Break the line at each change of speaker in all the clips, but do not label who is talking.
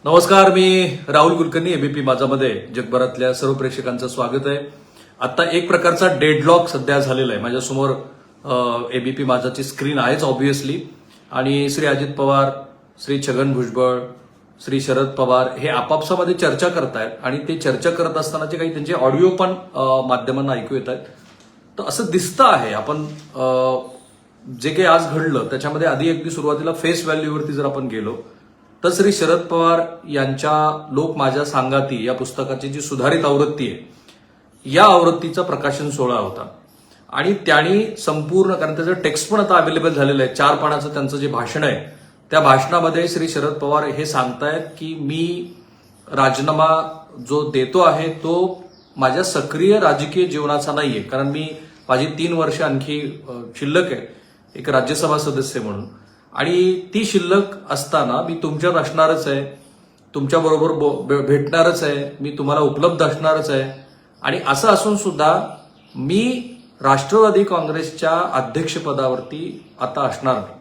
नमस्कार, मी राहुल कुलकर्णी. एबीपी माझामध्ये जगभरातल्या सर्व प्रेक्षकांचं स्वागत आहे. आता एक प्रकारचा डेडलॉक सध्या झालेला आहे. माझ्यासमोर एबीपी माझाची स्क्रीन आहेच ऑब्व्हियसली, आणि श्री अजित पवार, श्री छगन भुजबळ, श्री शरद पवार हे आपापसामध्ये चर्चा करतायत, आणि ते चर्चा करत असतानाचे काही त्यांचे ऑडिओ पण माध्यमांना ऐकू येत आहेत. तर असं दिसतं आहे, आपण जे काही आज घडलं त्याच्यामध्ये आधी अगदी सुरुवातीला फेस व्हॅल्यूवरती जर आपण गेलो तर श्री शरद पवार यांच्या लोक माझ्या सांगाती या पुस्तकाची जी सुधारित आवृत्ती आहे, या आवृत्तीचा प्रकाशन सोहळा होता. आणि त्यांनी संपूर्ण, कारण त्याचं टेक्स्ट पण आता अवेलेबल झालेलं आहे, 4 पानाचं त्यांचं जे भाषण आहे, त्या भाषणामध्ये श्री शरद पवार हे सांगतायत की मी राजीनामा जो देतो आहे तो माझ्या सक्रिय राजकीय जीवनाचा नाहीये, कारण मी माझी 3 वर्ष आणखी शिल्लक आहे एक राज्यसभा सदस्य म्हणून, आणि ती शिल्लक असताना मी तुमच्यात असणारच आहे, तुमच्याबरोबर भेटणारच आहे, मी तुम्हाला उपलब्ध असणारच आहे. आणि असं असून सुद्धा मी राष्ट्रवादी काँग्रेसच्या अध्यक्षपदावरती आता असणार नाही.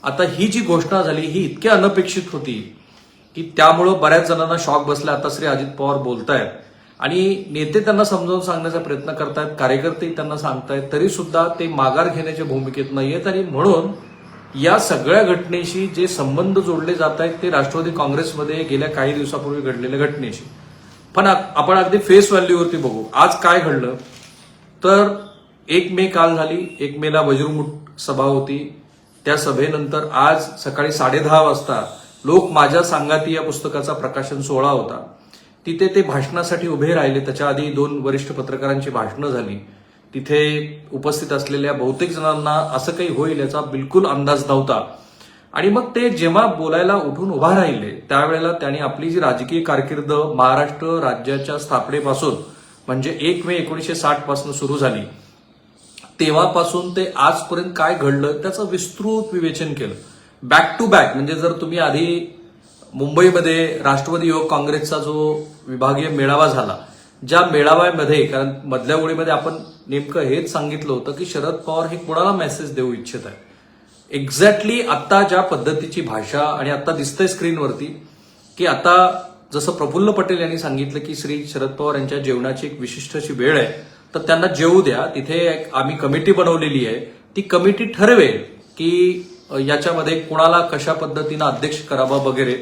आता ही जी घोषणा झाली ही इतकी अनपेक्षित होती की त्यामुळं बऱ्याच जणांना शॉक बसला. आता श्री अजित पवार बोलतायत आणि नेते त्यांना समजावून सांगण्याचा प्रयत्न करतायत, कार्यकर्ते त्यांना सांगतायत, तरी सुद्धा ते माघार घेण्याच्या भूमिकेत नाहीयेत. आणि म्हणून या सगळ्या घटनेशी जे संबंध जोडले जात आहेत ते राष्ट्रवादी काँग्रेसमध्ये गेल्या काही दिवसापूर्वी घडलेल्या घटनेशी. पण आपण अगदी फेस व्हॅल्यूवरती बघू आज काय घडलं. तर 1 मे काल झाली, 1 मेला वज्रमुठ सभा होती. त्या सभेनंतर आज सकाळी 10:30 वाजता लोक माझ्या सांगाती या पुस्तकाचा प्रकाशन सोहळा होता. तिथे ते भाषणासाठी उभे राहिले. त्याच्या आधी 2 वरिष्ठ पत्रकारांची भाषणं झाली. तिथे उपस्थित असलेल्या बहुतेक जणांना असं काही होईल याचा बिलकुल अंदाज नव्हता. आणि मग ते जेव्हा बोलायला उठून उभा राहिले त्यावेळेला त्यांनी आपली जी राजकीय कारकीर्द महाराष्ट्र राज्याच्या स्थापनेपासून म्हणजे 1 मे 1960 पासून सुरू झाली तेव्हापासून ते आजपर्यंत काय घडलं त्याचं विस्तृत विवेचन केलं. बॅक टू बॅक, म्हणजे जर तुम्ही आधी मुंबईमध्ये राष्ट्रवादी युवक काँग्रेसचा जो विभागीय मेळावा झाला, ज्या मेळाव्यामध्ये, कारण मधल्या ओळीमध्ये आपण नेमकं हेच सांगितलं होतं की शरद पवार हे कोणाला मेसेज देऊ इच्छित आहे. एक्झॅक्टली आता ज्या पद्धतीची भाषा, आणि आता दिसतंय स्क्रीनवरती की आता जसं प्रफुल्ल पटेल यांनी सांगितलं की श्री शरद पवार यांच्या जेवणाची एक विशिष्ट अशी वेळ आहे, तर त्यांना जेवू द्या. तिथे आम्ही कमिटी बनवलेली आहे, ती कमिटी ठरवेल की याच्यामध्ये कुणाला कशा पद्धतीनं अध्यक्ष करावा वगैरे,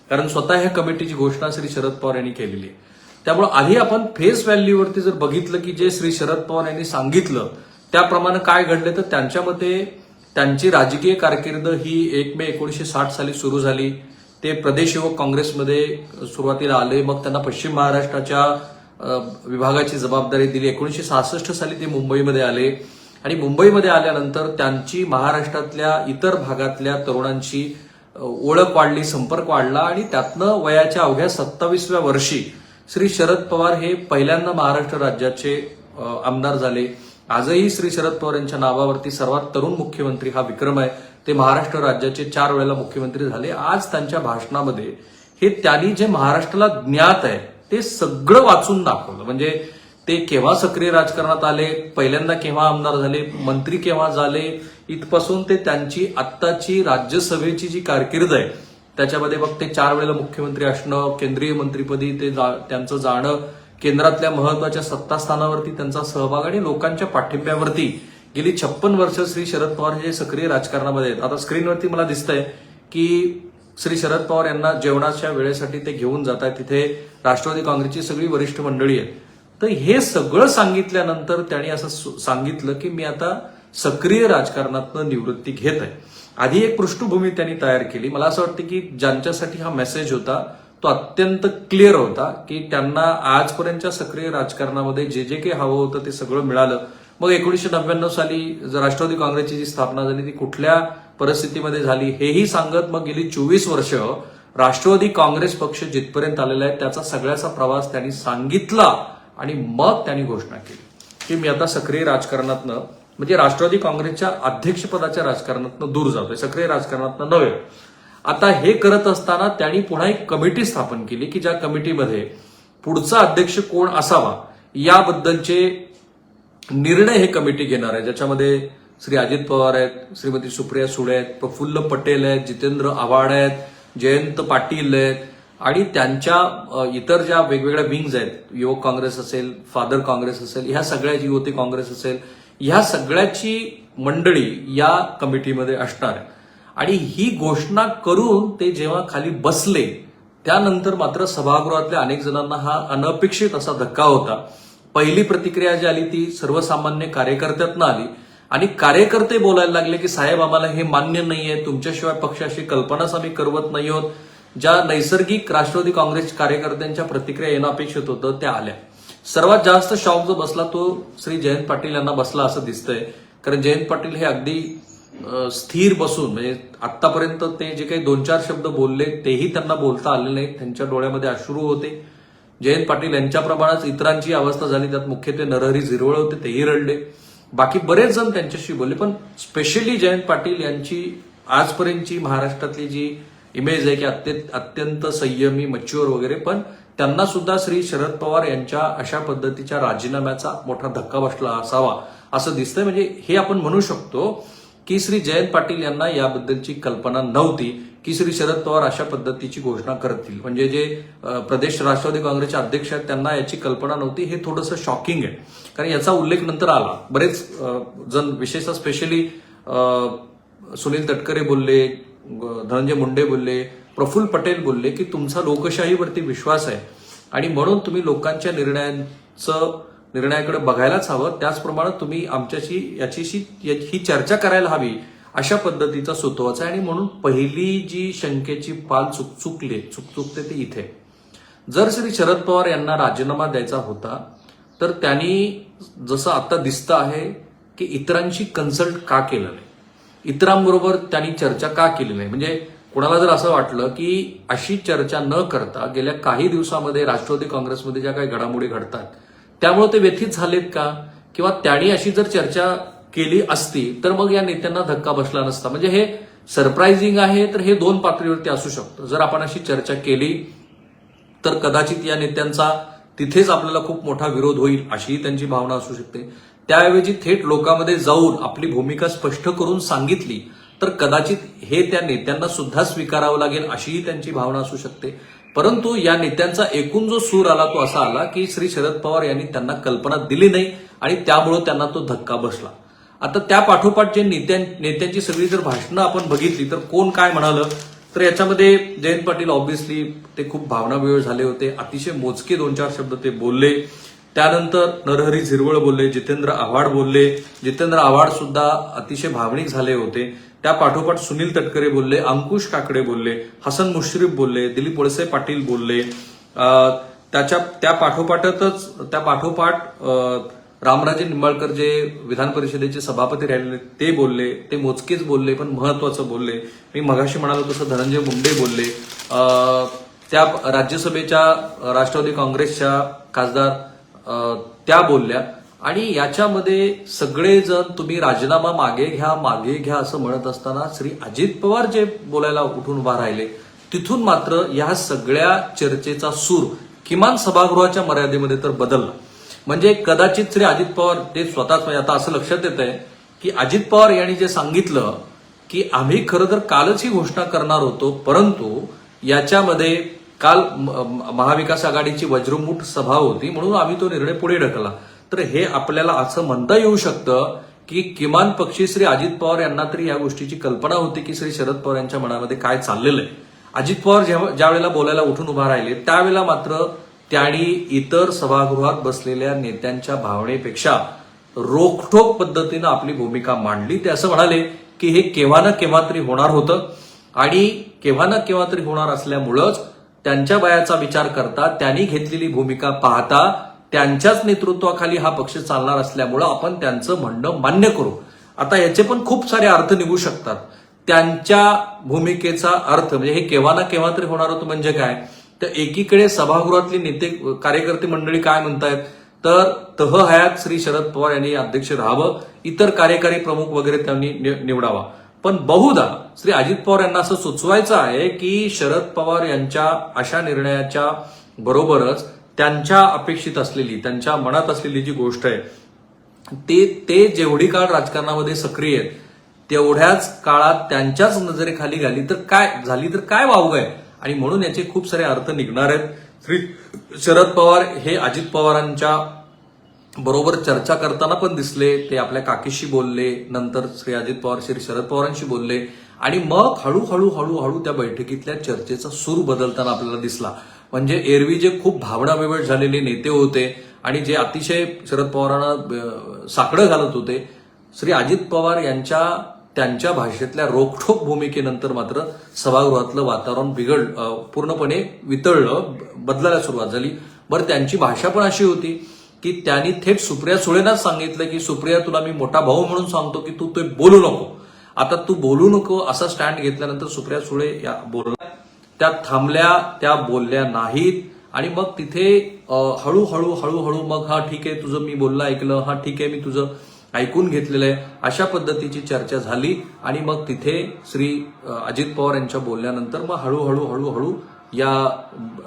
कारण स्वतः ह्या कमिटीची घोषणा श्री शरद पवार यांनी केलेली आहे. त्यामुळे आधी आपण फेस व्हॅल्यूवरती जर बघितलं की जे श्री शरद पवार यांनी सांगितलं त्याप्रमाणे काय घडले, तर त्यांच्या मते त्यांची राजकीय कारकीर्द ही 1 मे 1960 साली सुरू झाली. ते प्रदेश युवक काँग्रेसमध्ये सुरुवातीला आले, मग त्यांना पश्चिम महाराष्ट्राच्या विभागाची जबाबदारी दिली. 1966 साली ते मुंबईमध्ये आले, आणि मुंबईमध्ये आल्यानंतर त्यांची महाराष्ट्रातल्या इतर भागातल्या तरुणांची ओळख वाढली, संपर्क वाढला, आणि त्यातनं वयाच्या अवघ्या 27व्या वर्षी श्री शरद पवार हे पहिल्यांदा महाराष्ट्र राज्याचे आमदार झाले. आजही श्री शरद पवार यांच्या नावावरती सर्वात तरुण मुख्यमंत्री हा विक्रम आहे. ते महाराष्ट्र राज्याचे 4 वेळेला मुख्यमंत्री झाले. आज त्यांच्या भाषणामध्ये हे त्यांनी जे महाराष्ट्राला ज्ञात आहे ते सगळं वाचून दाखवलं. म्हणजे ते केव्हा सक्रिय राजकारणात आले, पहिल्यांदा केव्हा आमदार झाले, मंत्री केव्हा झाले, इथपासून ते त्यांची आत्ताची राज्यसभेची जी कारकीर्द आहे त्याच्यामध्ये मग ते 4 वेळेला मुख्यमंत्री असणं, केंद्रीय मंत्रीपदी ते त्यांचं जाणं, केंद्रातल्या महत्वाच्या सत्तास्थानावरती त्यांचा सहभाग, आणि लोकांच्या पाठिंब्यावरती गेली 56 वर्ष श्री शरद पवार हे सक्रिय राजकारणामध्ये आहेत. आता स्क्रीनवरती मला दिसतंय की श्री शरद पवार यांना जेवणाच्या वेळेसाठी ते घेऊन जात आहेत. तिथे राष्ट्रवादी काँग्रेसची सगळी वरिष्ठ मंडळी आहेत. तर हे सगळं सांगितल्यानंतर त्यांनी असं सांगितलं की मी आता सक्रिय राजकारणातनं निवृत्ती घेत आहे. आधी एक पृष्ठभूमी त्यांनी तयार केली. मला असं वाटतं की ज्यांच्यासाठी हा मेसेज होता तो अत्यंत क्लिअर होता की त्यांना आजपर्यंतच्या सक्रिय राजकारणामध्ये जे जे काही हवं होतं ते सगळं मिळालं. मग 1999 साली राष्ट्रवादी काँग्रेसची जी स्थापना झाली ती कुठल्या परिस्थितीमध्ये झाली हेही सांगत मग गेली 24 वर्ष राष्ट्रवादी काँग्रेस पक्ष जिथपर्यंत आलेला आहे त्याचा सगळ्याचा प्रवास त्यांनी सांगितला, आणि मग त्यांनी घोषणा केली की मी आता सक्रिय राजकारणातनं, म्हणजे राष्ट्रवादी काँग्रेसच्या अध्यक्षपदाच्या राजकारणातनं दूर जातोय, सक्रिय राजकारणातनं नव्हे. आता हे करत असताना त्यांनी पुन्हा एक कमिटी स्थापन केली की ज्या कमिटीमध्ये पुढचा अध्यक्ष कोण असावा याबद्दलचे निर्णय हे कमिटी घेणार आहे, ज्याच्यामध्ये श्री अजित पवार आहेत, श्रीमती सुप्रिया सुळे आहेत, प्रफुल्ल पटेल आहेत, जितेंद्र आव्हाड आहेत, जयंत पाटील आहेत, आणि त्यांच्या इतर ज्या वेगवेगळ्या विंग्ज आहेत, युवक काँग्रेस असेल, फादर काँग्रेस असेल, ह्या सगळ्याची, युवती काँग्रेस असेल, ह्या सगळ्याची मंडळी या कमिटीमध्ये असणार आहे. आणि ही घोषणा करून ते जेव्हा खाली बसले त्यानंतर मात्र सभागृहातल्या अनेक जणांना हा अनपेक्षित असा धक्का होता. पहिली प्रतिक्रिया जी आली ती सर्वसामान्य कार्यकर्त्यातनं आली आणि कार्यकर्ते बोलायला लागले की साहेब आम्हाला हे मान्य नाहीये, तुमच्याशिवाय पक्षाची कल्पनाच आम्ही करवत नाही आहोत. ज्या नैसर्गिक राष्ट्रवादी काँग्रेस कार्यकर्त्यांच्या प्रतिक्रिया येणं अपेक्षित होतं त्या आल्या. सर्वात जास्त शॉक जो बसला तो श्री जयंत पाटील यांना बसला असं दिसतंय. कारण जयंत पाटील हे अगदी स्थिर बसून, म्हणजे आतापर्यंत ते जे काही 2-4 शब्द बोलले तेही त्यांना बोलता आले नाहीत. त्यांच्या डोळ्यामध्ये अश्रू होते. जयंत पाटील यांच्याप्रमाणेच इतरांची अवस्था झाली, त्यात मुख्यत्वे नरहरी झिरवळ होते, तेही रडले. बाकी बरेच जण त्यांच्याशी बोलले, पण स्पेशली जयंत पाटील यांची आजपर्यंतची महाराष्ट्रातली जी इमेज आहे की अत्यंत संयमी, मच्युअर वगैरे, पण त्यांना सुद्धा श्री शरद पवार यांच्या अशा पद्धतीच्या राजीनाम्याचा मोठा धक्का बसला असावा असं दिसतंय. म्हणजे हे आपण म्हणू शकतो की श्री जयंत पाटील यांना याबद्दलची कल्पना नव्हती की श्री शरद पवार अशा पद्धतीची घोषणा करतील. म्हणजे जे प्रदेश राष्ट्रवादी काँग्रेसचे अध्यक्ष आहेत त्यांना याची कल्पना नव्हती. हे थोडंसं शॉकिंग आहे, कारण याचा उल्लेख नंतर आला. बरेच जण, विशेषतः स्पेशली सुनील तटकरे बोलले, धनंजय मुंडे बोलले, प्रफुल्ल पटेल बोलले की तुमचा लोकशाहीवरती विश्वास आहे आणि म्हणून तुम्ही लोकांच्या निर्णयाकडे बघायलाच हवं. त्याचप्रमाणे तुम्ही आमच्याशी ही चर्चा करायला हवी अशा पद्धतीचा सुतोवाच आहे. आणि म्हणून पहिली जी शंकेची पाल चुकते ती इथे. जर श्री शरद पवार यांना राजीनामा द्यायचा होता तर त्यांनी, जसं आता दिसतं आहे की इतरांशी कन्सल्ट का केलं नाही, इतरांबरोबर त्यांनी चर्चा का केली नाही. म्हणजे कुणाला जर असं वाटलं की अशी चर्चा न करता गेल्या काही दिवसामध्ये राष्ट्रवादी काँग्रेसमध्ये ज्या काही घडामोडी घडतात त्यामुळे ते व्यथित झालेत का, किंवा त्यांनी अशी जर चर्चा केली असती तर मग या नेत्यांना धक्का बसला नसता. म्हणजे हे सरप्राइझिंग आहे. तर हे 2 पातळीवरती असू शकतं. जर आपण अशी चर्चा केली तर कदाचित या नेत्यांचा तिथेच आपल्याला खूप मोठा विरोध होईल अशीही त्यांची भावना असू शकते. त्याऐवजी थेट लोकांमध्ये जाऊन आपली भूमिका स्पष्ट करून सांगितली तर कदाचित हे त्या नेत्यांना सुद्धा स्वीकारावं लागेल अशीही त्यांची भावना असू शकते. परंतु या नेत्यांचा एकूण जो सूर आला तो असा आला की श्री शरद पवार यांनी त्यांना कल्पना दिली नाही आणि त्यामुळे त्यांना तो धक्का बसला. आता त्या पाठोपाठ जे नेत्यांची सगळी जर भाषणं आपण बघितली तर कोण काय म्हणालं, तर याच्यामध्ये जयंत पाटील ऑब्व्हियसली ते खूप भावनाविव्हळ झाले होते. अतिशय मोजके 2-4 शब्द ते बोलले. त्यानंतर नरहरी झिरवळ बोलले, जितेंद्र आव्हाड बोलले. जितेंद्र आव्हाड सुद्धा अतिशय भावनिक झाले होते. त्या पाठोपाठ सुनील तटकरे बोलले, अंकुश काकडे बोलले, हसन मुश्रीफ बोलले, दिलीप वळसे पाटील बोलले. त्या पाठोपाठ रामराजे निंबाळकर जे विधान परिषदेचे सभापती राहिलेले ते बोलले. ते मोजकेच बोलले पण महत्वाचं बोलले. मी मगाशी म्हणालो तसं धनंजय मुंडे बोलले. त्या राज्यसभेच्या राष्ट्रवादी काँग्रेसच्या खासदार त्या बोलल्या. आणि याच्यामध्ये सगळेजण तुम्ही राजीनामा मागे घ्या असं म्हणत असताना श्री अजित पवार जे बोलायला उठून उभा राहिले तिथून मात्र या सगळ्या चर्चेचा सूर किमान सभागृहाच्या मर्यादेमध्ये तर बदलला. म्हणजे कदाचित श्री अजित पवार ते स्वतःच, म्हणजे आता असं लक्षात येत आहे की अजित पवार यांनी जे सांगितलं की आम्ही खरं तर कालच ही घोषणा करणार होतो, परंतु याच्यामध्ये काल महाविकास आघाडीची वज्रमुठ सभा होती म्हणून आम्ही तो निर्णय पुढे ढकलला. तर हे आपल्याला असं म्हणता येऊ शकतं की किमान पक्षी श्री अजित पवार यांना तरी या गोष्टीची कल्पना होती की श्री शरद पवार यांच्या मनामध्ये काय चाललेलं आहे. अजित पवार ज्या वेळेला बोलायला उठून उभा राहिले त्यावेळेला मात्र त्यांनी इतर सभागृहात बसलेल्या नेत्यांच्या भावनेपेक्षा रोखठोक पद्धतीनं आपली भूमिका मांडली. ते असं म्हणाले की हे केव्हा ना केव्हा तरी होणार होतं आणि केव्हा ना केव्हा तरी होणार असल्यामुळंच त्यांच्या वयाचा विचार करता, त्यांनी घेतलेली भूमिका पाहता त्यांच्याच नेतृत्वाखाली हा पक्ष चालणार असल्यामुळं आपण त्यांचं म्हणणं मान्य करू. आता याचे पण खूप सारे अर्थ निघू शकतात. त्यांच्या भूमिकेचा अर्थ म्हणजे हे केव्हा ना केव्हा तरी होणार होतं म्हणजे काय, तर एकीकडे सभागृहातली नेते कार्यकर्ते मंडळी काय म्हणतायत, तर तह हयात श्री शरद पवार यांनी अध्यक्ष राहावं, इतर कार्यकारी प्रमुख वगैरे त्यांनी निवडावा. पण बहुधा श्री अजित पवार यांना असं सुचवायचं आहे की शरद पवार यांच्या अशा निर्णयाच्या बरोबरच त्यांच्या अपेक्षित असलेली, त्यांच्या मनात असलेली जी गोष्ट आहे ते जेवढी काळ राजकारणामध्ये सक्रिय आहेत तेवढ्याच काळात त्यांच्याच नजरेखाली झाली तर काय वावगं आहे आणि म्हणून याचे खूप सारे अर्थ निघणार आहेत. श्री शरद पवार हे अजित पवारांच्या बरोबर चर्चा करताना पण दिसले. ते आपल्या काकीशी बोलले, नंतर श्री अजित पवार श्री शरद पवारांशी बोलले आणि मग हळूहळू त्या बैठकीतल्या चर्चेचा सूर बदलताना आपल्याला दिसला. म्हणजे एरवी जे खूप भावनाविवश झालेले नेते होते आणि जे अतिशय शरद पवारांना साकडं घालत होते, श्री अजित पवार त्यांच्या भाषेतल्या रोखठोक भूमिकेनंतर मात्र सभागृहातलं वातावरण पूर्णपणे वितळलं, बदलायला सुरुवात झाली. बरं, त्यांची भाषा पण अशी होती की त्यांनी थेट सुप्रिया सुळेंनाच सांगितलं की सुप्रिया, तुला मी मोठा भाऊ म्हणून सांगतो की तू ते बोलू नको, आता तू बोलू नको असा स्टँड घेतल्यानंतर सुप्रिया सुळे या बोलल्या, त्या थांबल्या, त्या बोलल्या नाहीत. आणि मग तिथे हळूहळू मग हा ठीक आहे, तुझं मी बोललं ऐकलं, हा ठीक आहे, मी तुझं ऐकून घेतलेलं आहे, अशा पद्धतीची चर्चा झाली. आणि मग तिथे श्री अजित पवार यांच्या बोलल्यानंतर मग हळूहळू या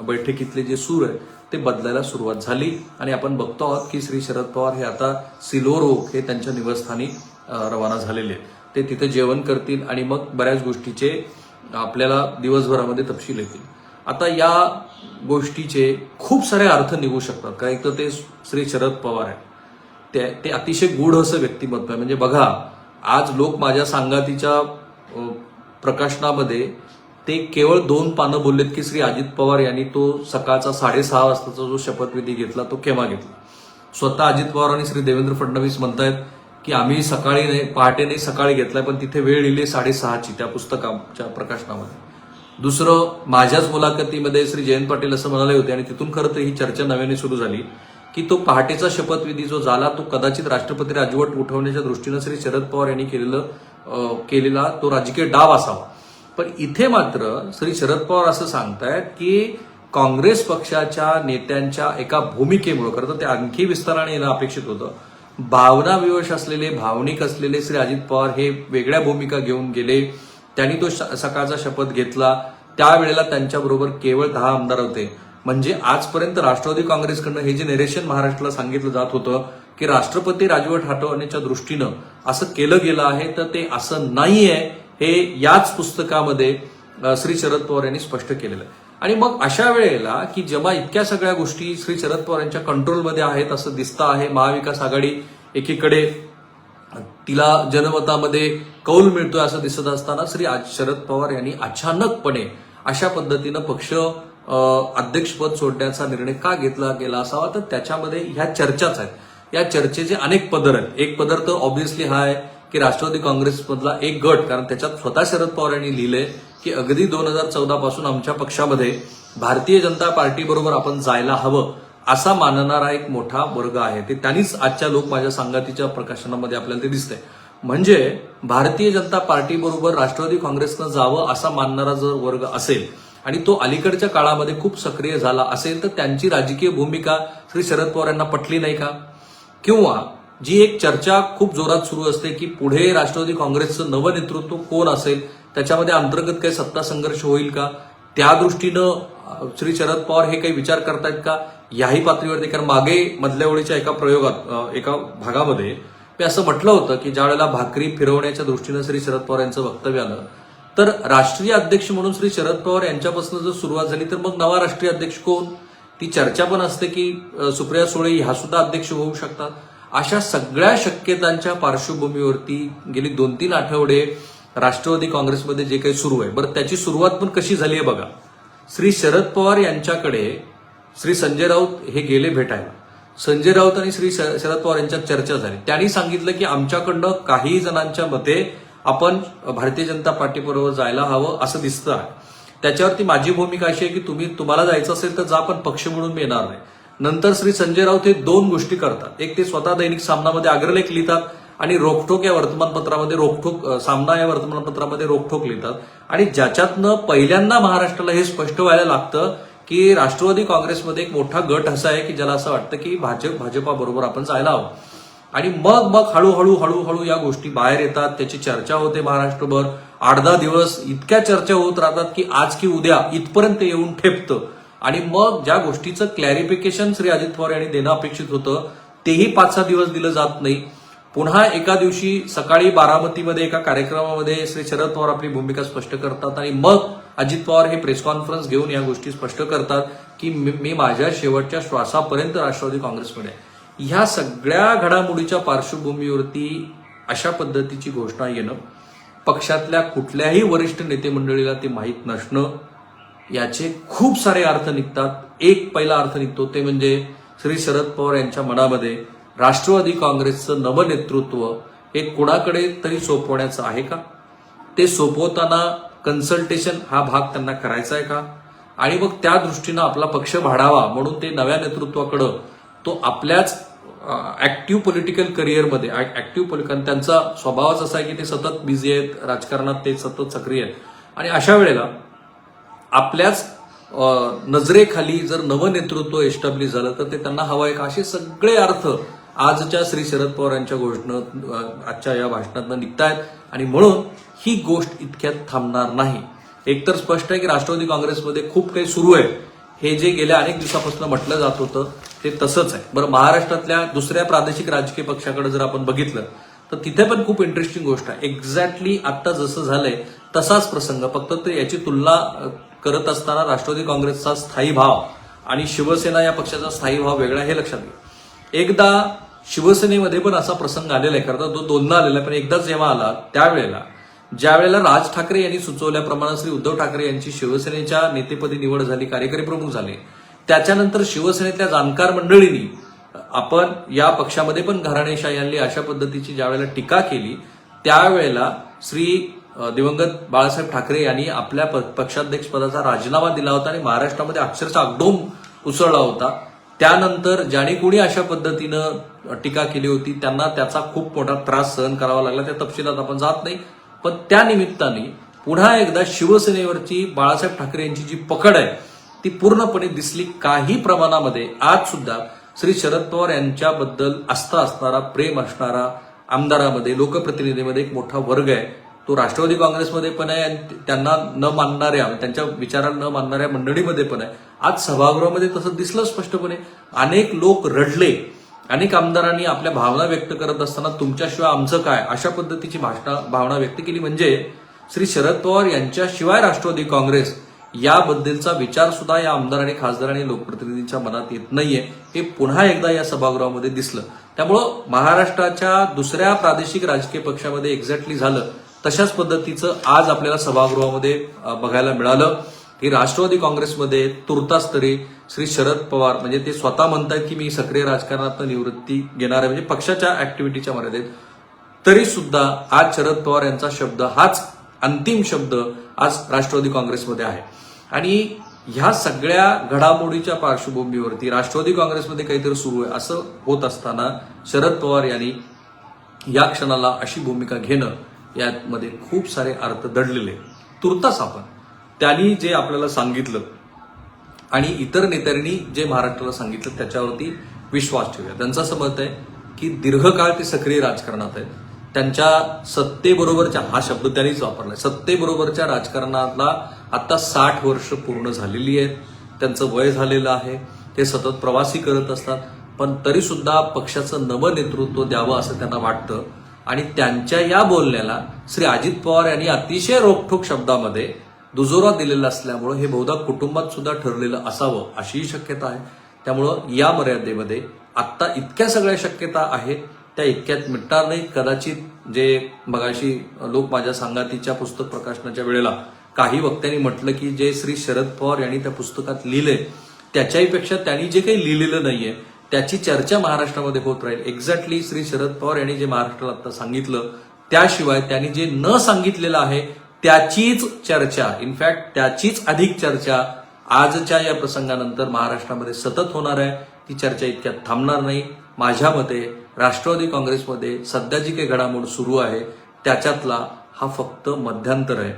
बैठकीतले जे सूर आहे ते बदलायला सुरुवात झाली. आणि आपण बघतो आहोत की श्री शरद पवार हे आता सिलोरो हे त्यांच्या निवासस्थानी रवाना झालेले आहेत. ते तिथे जेवण करतील आणि मग बऱ्याच गोष्टीचे आपल्याला दिवसभरामध्ये तपशील येतील. आता या गोष्टीचे खूप सारे अर्थ निघू शकतात. कारण एक तर ते श्री शरद पवार आहे, ते अतिशय गूढ असं व्यक्तिमत्व आहे. म्हणजे बघा, आज लोक माझ्या सांगातीच्या प्रकाशनामध्ये ते केवळ 2 पानं बोललेत की श्री अजित पवार यांनी तो सकाळचा 6:30 वाजताचा जो शपथविधी घेतला तो केव्हा घेतला. स्वतः अजित पवार आणि श्री देवेंद्र फडणवीस म्हणतायत की आम्ही सकाळी नाही, पहाटे नाही, सकाळी घेतलाय, पण तिथे वेळ लिहिली 6:30ची त्या पुस्तकाच्या प्रकाशनामध्ये. दुसरं, माझ्याच मुलाखतीमध्ये श्री जयंत पाटील असं म्हणाले होते आणि तिथून खरं तर ही चर्चा नव्याने सुरू झाली की तो पहाटेचा शपथविधी जो झाला तो कदाचित राष्ट्रपती राजवट उठवण्याच्या दृष्टीनं श्री शरद पवार यांनी केलेला तो राजकीय डाव असावा. पण इथे मात्र श्री शरद पवार असं सांगतायत की काँग्रेस पक्षाच्या नेत्यांच्या एका भूमिकेमुळे, खरं तर ते आणखी विस्ताराने येणं अपेक्षित होतं, भावनाविवश असलेले, भावनिक असलेले श्री अजित पवार हे वेगळ्या भूमिका घेऊन गेले. त्यांनी तो सकाळचा शपथ घेतला, त्यावेळेला त्यांच्याबरोबर केवळ 10 आमदार होते. म्हणजे आजपर्यंत राष्ट्रवादी काँग्रेसकडनं हे जे नेरेशन महाराष्ट्राला सांगितलं जात होतं की राष्ट्रपती राजवट हटवण्याच्या दृष्टीनं असं केलं गेलं आहे, तर ते असं नाहीये, हे याच पुस्तकामध्ये श्री शरद पवार यांनी स्पष्ट केलेलं आहे. आणि मग अशा वेळेला की जेव्हा इतक्या सगळ्या गोष्टी श्री शरद पवार यांच्या कंट्रोलमध्ये आहेत असं दिसतं आहे, महाविकास आघाडी एकीकडे तिला जनमतामध्ये कौल मिळतोय असं दिसत असताना श्री शरद पवार यांनी अचानकपणे अशा पद्धतीनं पक्ष अध्यक्षपद सोडण्याचा निर्णय का घेतला गेला असावा, तर त्याच्यामध्ये ह्या चर्चाच आहेत. या चर्चेचे अनेक पदर आहेत. एक पदर तर ऑब्व्हियसली हा आहे की राष्ट्रवादी काँग्रेसमधला एक गट, कारण त्याच्यात स्वतः शरद पवार यांनी लिहिलंय की अगदी 2014 पासून आमच्या पक्षामध्ये भारतीय जनता पार्टी बरोबर आपण जायला हवं असा मानणारा एक मोठा वर्ग आहे. ते त्यांनीच आजच्या लोक माझ्या सांगातीच्या प्रकाशनामध्ये आपल्याला ते दिसतंय. म्हणजे भारतीय जनता पार्टी बरोबर राष्ट्रवादी काँग्रेसनं जावं असा मानणारा जर वर्ग असेल आणि तो अलीकडच्या काळामध्ये खूप सक्रिय झाला असेल, तर त्यांची राजकीय भूमिका श्री शरद पवार यांना पटली नाही का? किंवा जी एक चर्चा खूप जोरात सुरू असते की पुढे राष्ट्रवादी काँग्रेसचं नवं नेतृत्व कोण असेल, त्याच्यामध्ये अंतर्गत काही सत्ता संघर्ष होईल का, त्या दृष्टीनं श्री शरद पवार हे काही विचार करतायत का, याही पातळीवरती. कारण मागे मधल्या ओळीच्या एका भागामध्ये मी असं म्हटलं होतं की ज्या वेळेला भाकरी फिरवण्याच्या दृष्टीनं श्री शरद पवार यांचं वक्तव्य आलं, तर राष्ट्रीय अध्यक्ष म्हणून श्री शरद पवार यांच्यापासून जर सुरुवात झाली तर मग नवा राष्ट्रीय अध्यक्ष कोण, ती चर्चा पण असते की सुप्रिया सुळे ह्या सुद्धा अध्यक्ष होऊ शकतात. अशा सगळ्या शक्यतांच्या पार्श्वभूमीवरती गेली 2-3 आठवडे राष्ट्रवादी काँग्रेसमध्ये जे काही सुरू आहे, बरं त्याची सुरुवात पण कशी झाली आहे बघा. श्री शरद पवार यांच्याकडे श्री संजय राऊत हे गेले भेटायला. संजय राऊत आणि श्री शरद पवार यांच्यात चर्चा झाली. त्यांनी सांगितलं की आमच्याकडनं काही जणांच्या मते आपण भारतीय जनता पार्टीबरोबर जायला हवं असं दिसतं आहे. त्याच्यावरती माझी भूमिका अशी आहे की तुम्हाला जायचं असेल तर जा, पण पक्ष म्हणून मी येणार नाही. नंतर श्री संजय राऊत हे 2 गोष्टी करतात. एक, ते स्वतः दैनिक सामनामध्ये अग्रलेख लिहितात आणि रोखठोक या वर्तमानपत्रामध्ये सामना या वर्तमानपत्रामध्ये रोखठोक लिहितात. आणि ज्याच्यातनं पहिल्यांदा महाराष्ट्राला हे स्पष्ट व्हायला लागतं की राष्ट्रवादी काँग्रेसमध्ये एक मोठा गट असा आहे की ज्याला असं वाटतं की भाजपाबरोबर आपण जायला हवं. आणि मग हळूहळू या गोष्टी बाहेर येतात, त्याची चर्चा होते महाराष्ट्रभर. 8-10 दिवस इतक्या चर्चा होत राहतात की आज की उद्या इथपर्यंत येऊन ठेपतं. आणि मग ज्या गोष्टीचं क्लॅरिफिकेशन श्री अजित पवार यांनी देणं अपेक्षित होतं तेही 5-6 दिवस दिलं जात नाही. पुन्हा एका दिवशी सकाळी बारामतीमध्ये एका कार्यक्रमामध्ये श्री शरद पवार आपली भूमिका स्पष्ट करतात आणि मग अजित पवार हे प्रेस कॉन्फरन्स घेऊन या गोष्टी स्पष्ट करतात की मी माझ्या शेवटच्या श्वासापर्यंत राष्ट्रवादी काँग्रेसमध्ये आहे. ह्या सगळ्या घडामोडीच्या पार्श्वभूमीवरती अशा पद्धतीची घोषणा येणं, पक्षातल्या कुठल्याही वरिष्ठ नेते मंडळीला ते माहीत नसणं, याचे खूप सारे अर्थ निघतात. एक पहिला अर्थ निघतो ते म्हणजे श्री शरद पवार यांच्या मनामध्ये राष्ट्रवादी काँग्रेसचं नवनेतृत्व हे कुणाकडे तरी सोपवण्याचं आहे का? ते सोपवताना कन्सल्टेशन हा भाग त्यांना करायचा आहे का? आणि मग त्या दृष्टीनं आपला पक्ष वाढावा म्हणून ते नव्या नेतृत्वाकडं तो आपल्याच ऍक्टिव्ह पॉलिटिकल करिअरमध्ये कारण त्यांचा स्वभावच असा आहे की ते सतत बिझी आहेत राजकारणात, ते सतत सक्रिय आहेत आणि अशा वेळेला आपल्याच नजरेखाली जर नवं नेतृत्व एस्टॅब्लिश झालं तर ते त्यांना हवं आहे का? असे सगळे अर्थ आजच्या श्री शरद पवार यांच्या आजच्या या भाषणातनं निघतायत आणि म्हणून ही गोष्ट इतक्यात थांबणार नाही. एकतर स्पष्ट आहे की राष्ट्रवादी काँग्रेसमध्ये खूप काही सुरू आहे. हे जे गेल्या अनेक दिवसापासून म्हटलं जात होतं ते तसंच आहे. बरं, महाराष्ट्रातल्या दुसऱ्या प्रादेशिक राजकीय पक्षाकडे जर आपण बघितलं तर तिथे पण खूप इंटरेस्टिंग गोष्ट आहे. एक्झॅक्टली आता जसं झालंय तसाच प्रसंग, फक्त ते याची तुलना करत असताना राष्ट्रवादी काँग्रेसचा स्थायी भाव आणि शिवसेना या पक्षाचा स्थायी भाव वेगळा हे लक्षात घ्या. एकदा शिवसेनेमध्ये पण असा प्रसंग आलेला आहे, खरं तो दोनदा आलेला आहे, पण एकदाच जेव्हा आला त्यावेळेला ज्यावेळेला राज ठाकरे यांनी सुचवल्याप्रमाणे श्री उद्धव ठाकरे यांची शिवसेनेच्या नेतेपदी निवड झाली, कार्यकारी प्रमुख झाले, त्याच्यानंतर शिवसेनेतल्या जाणकार मंडळींनी आपण या पक्षामध्ये पण घराणेशाही आणली अशा पद्धतीची ज्यावेळेला टीका केली त्यावेळेला श्री दिवंगत बाळासाहेब ठाकरे यांनी आपल्या पक्षाध्यक्ष पदाचा राजीनामा दिला होता आणि महाराष्ट्रामध्ये अक्षरशः आगडोम उसळला होता. त्यानंतर ज्याने कोणी अशा पद्धतीनं टीका केली होती त्यांना त्याचा खूप मोठा त्रास सहन करावा लागला. त्या तपशिलात आपण जात नाही, पण त्या निमित्ताने पुन्हा एकदा शिवसेनेवरची बाळासाहेब ठाकरे यांची जी पकड आहे ती पूर्णपणे दिसली. काही प्रमाणामध्ये आज सुद्धा श्री शरद पवार यांच्याबद्दल आस्था असणारा, प्रेम असणारा आमदारामध्ये, लोकप्रतिनिधीमध्ये एक मोठा वर्ग आहे. तो राष्ट्रवादी काँग्रेसमध्ये पण आहे आणि त्यांना न मानणाऱ्या, त्यांच्या विचाराला न मानणाऱ्या मंडळीमध्ये पण आहे. आज सभागृहामध्ये तसं दिसलं स्पष्टपणे. अनेक लोक रडले, अनेक आमदारांनी आपल्या भावना व्यक्त करत असताना तुमच्याशिवाय आमचं काय अशा पद्धतीची भावना व्यक्त केली. म्हणजे श्री शरद पवार यांच्याशिवाय राष्ट्रवादी काँग्रेस याबद्दलचा विचार सुद्धा या आमदारांनी, खासदारांनी, लोकप्रतिनिधींच्या मनात येत नाहीये. हे पुन्हा एकदा या सभागृहामध्ये दिसलं. त्यामुळं महाराष्ट्राच्या दुसऱ्या प्रादेशिक राजकीय पक्षामध्ये एक्झॅक्टली झालं तशाच पद्धतीचं आज आपल्याला सभागृहामध्ये बघायला मिळालं की राष्ट्रवादी काँग्रेसमध्ये तुर्तास तरी श्री शरद पवार म्हणजे ते स्वतः म्हणतात की मी सक्रिय राजकारणात निवृत्ती घेणार आहे, म्हणजे पक्षाच्या ऍक्टिव्हिटीच्या मर्यादेत, तरी सुद्धा आज शरद पवार यांचा शब्द हाच अंतिम शब्द आज राष्ट्रवादी काँग्रेसमध्ये आहे. आणि ह्या सगळ्या घडामोडीच्या पार्श्वभूमीवरती राष्ट्रवादी काँग्रेसमध्ये काहीतरी सुरू आहे असं होत असताना शरद पवार यांनी या क्षणाला अशी भूमिका घेणं यामध्ये खूप सारे अर्थ दडलेले. तुर्तास आपण त्यांनी जे आपल्याला सांगितलं आणि इतर नेत्यांनी जे महाराष्ट्राला सांगितलं त्याच्यावरती विश्वास ठेवूया. त्यांचं असं मत आहे की दीर्घकाळ ते सक्रिय राजकारणात आहेत. त्यांच्या सत्तेबरोबरच्या, हा शब्द त्यांनीच वापरलाय, सत्तेबरोबरच्या राजकारणाला आता 60 वर्ष पूर्ण झालेली आहेत. त्यांचं वय झालेलं आहे. ते सतत प्रवासी करत असतात, पण तरी सुद्धा पक्षाचं नवं नेतृत्व द्यावं असं त्यांना वाटतं. आणि त्यांच्या या बोलण्याला श्री अजित पवार यांनी अतिशय रोखठोक शब्दामध्ये दुजोरा दिलेला असल्यामुळं हे बहुधा कुटुंबात सुद्धा ठरलेलं असावं अशीही शक्यता आहे. त्यामुळं या मर्यादेमध्ये आत्ता इतक्या सगळ्या शक्यता आहेत त्या इतक्यात मिटणार नाही. कदाचित जे मगाशी लोक माझ्या संगातीच्या पुस्तक प्रकाशनाच्या वेळेला काही वक्त्यांनी म्हटलं की जे श्री शरद पवार यांनी त्या पुस्तकात लिहिलंय त्याच्याही पेक्षा त्यांनी जे काही लिहिलेलं नाहीये त्याची चर्चा महाराष्ट्रामध्ये होत राहील. एक्झॅक्टली श्री शरद पवार यांनी जे महाराष्ट्राला आता सांगितलं त्याशिवाय त्यांनी जे न सांगितलेलं आहे त्याचीच चर्चा, इनफॅक्ट त्याचीच अधिक चर्चा आजच्या या प्रसंगानंतर महाराष्ट्रामध्ये सतत होणार आहे. ती चर्चा इतक्यात थांबणार नाही. माझ्या मते राष्ट्रवादी काँग्रेसमध्ये सध्या जी काही घडामोड सुरू आहे त्याच्यातला हा फक्त मध्यांतर आहे.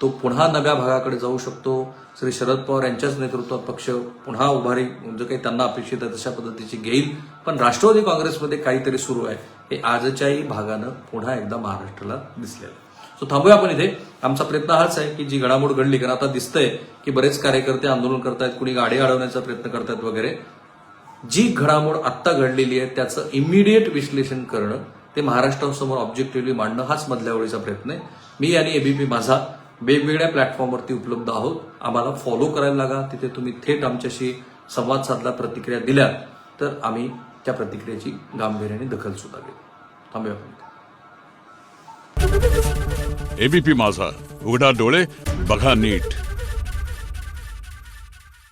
तो पुन्हा नव्या भागाकडे जाऊ शकतो. श्री शरद पवार यांच्याच नेतृत्वात पक्ष पुन्हा उभारी जो काही त्यांना अपेक्षित आहे तशा पद्धतीची घेईल. पण राष्ट्रवादी काँग्रेसमध्ये काहीतरी सुरू आहे हे आजच्याही भागानं पुन्हा एकदा महाराष्ट्राला दिसलेलं. सो थांबूया आपण इथे. आमचा प्रयत्न हाच आहे की जी घडामोड घडली, कारण आता दिसतंय की बरेच कार्यकर्ते आंदोलन करतायत, कुणी गाडी अडवण्याचा प्रयत्न करतायत वगैरे. जी घडामोड आत्ता घडलेली आहे त्याचं इमिडिएट विश्लेषण करणं ते महाराष्ट्रासमोर ऑब्जेक्टिव्हली मांडणं हाच मधल्या वेळीचा प्रयत्न आहे. मी आणि एबीपी माझा वेगवेगळ्या प्लॅटफॉर्मवरती उपलब्ध आहोत. आम्हाला फॉलो करायला लागा. तिथे तुम्ही थेट आमच्याशी संवाद साधला, प्रतिक्रिया दिल्या तर आम्ही त्या प्रतिक्रियेची गांभीर्याने दखल सुद्धा घेऊ. थांबूया.
एबीपी माझा, उघडा डोळे बघा नीट.